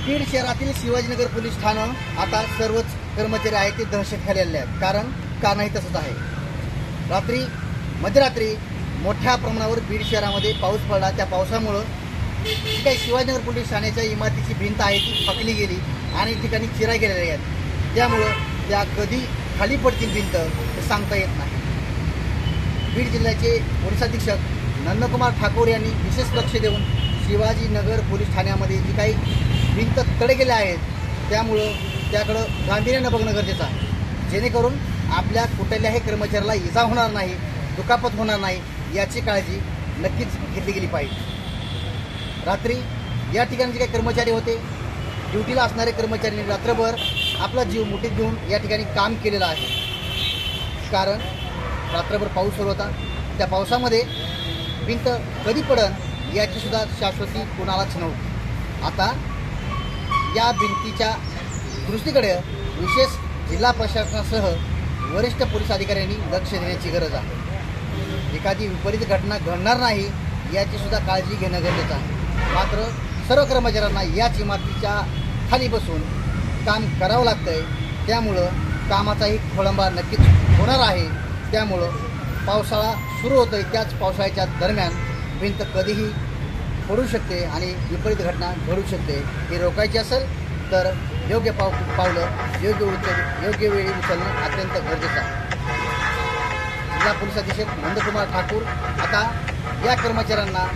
बीड शहरातील शिवाजीनगर पोलीस ठाणं आता सर्वच कर्मचारी आहेत ते दहशत झालेले आहेत। कारणही तसंच आहे। मध्यरात्री मोठ्या प्रमाणावर बीड शहरामध्ये पाऊस पडला। त्या पावसामुळे काही शिवाजीनगर पोलीस ठाण्याच्या इमारतीची भिंत आहे ती फाकली गेली आणि ठिकाणी चिरा गेलेल्या आहेत। त्यामुळे त्या कधी खाली पडतील भिंत हे सांगता येत नाही। बीड जिल्ह्याचे पोलीस अधीक्षक नंदकुमार ठाकूर यांनी विशेष लक्ष देऊन शिवाजीनगर पोलीस ठाण्यामध्ये जी काही भिंत तडे गेले आहेत त्यामुळं त्याकडं गांभीर्यानं बघणं गरजेचं आहे, जेणेकरून आपल्या कुठल्याही कर्मचाऱ्याला इजा होणार नाही, दुखापत होणार नाही याची काळजी नक्कीच घेतली गेली पाहिजे। रात्री या ठिकाणी जे काही कर्मचारी होते, ड्युटीला असणारे कर्मचाऱ्यांनी रात्रभर आपला जीव मुठीत घेऊन या ठिकाणी काम केलेलं आहे। कारण रात्रभर पाऊस सुरू होता। त्या पावसामध्ये भिंत कधी पडन याची सुद्धा शाश्वती कोणालाच नव्हती। आता या भिंतीच्या दृष्टीकडे विशेष जिल्हा प्रशासनासह वरिष्ठ पोलीस अधिकाऱ्यांनी लक्ष देण्याची गरज आहे। एखादी विपरीत घटना घडणार नाही याची सुद्धा काळजी घेणं गरजेचं आहे। मात्र सर्व कर्मचाऱ्यांना याच इमारतीच्या खाली बसून काम करावं लागतंय, त्यामुळं कामाचाही खोळंबा नक्कीच होणार आहे। त्यामुळं पावसाळा सुरू होतोय, त्याच पावसाळ्याच्या दरम्यान भिंत कधीही पडू शकते आणि विपरीत घटना घडू शकते। हे रोखायची असेल तर योग्य पावलं योग्य वेळी उचलणं अत्यंत गरजेचं आहे। जिल्हा पोलीस अधीक्षक नंदकुमार ठाकूर आता या कर्मचाऱ्यांना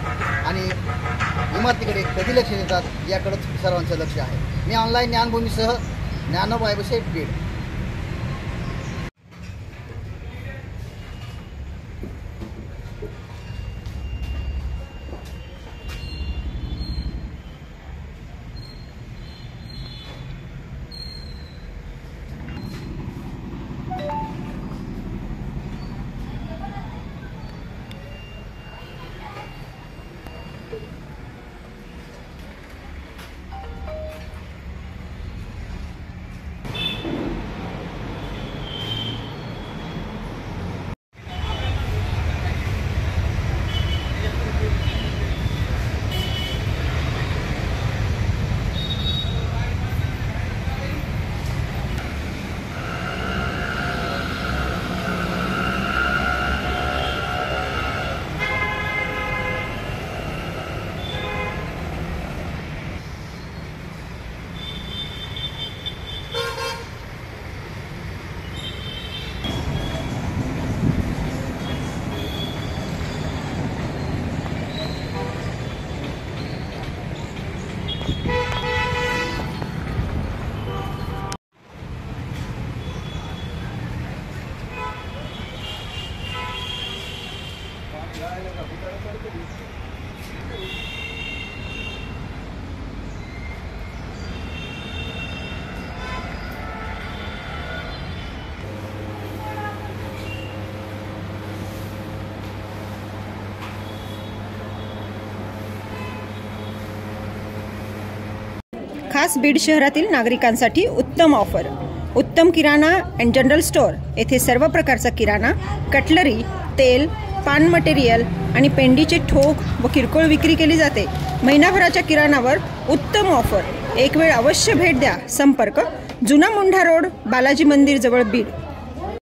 आणि इमारतीकडे कधी लक्ष देतात याकडेच सर्वांचं लक्ष आहे। मी ऑनलाईन ज्ञानभूमीसह ज्ञानोबा वायबसे बीड। खास बीड शहरातील नागरिकांसाठी उत्तम ऑफर। उत्तम किराणा अँड जनरल स्टोअर येथे सर्व प्रकारचा किराणा, कटलरी, तेल, पान मटेरियल आणि पेंडीचे ठोक व किरकोळ विक्री केली जाते। महिनाभराच्या किराणावर उत्तम ऑफर। एक वेळ अवश्य भेट द्या। संपर्क जुना मुंढा रोड, बालाजी मंदिर जवळ बीड।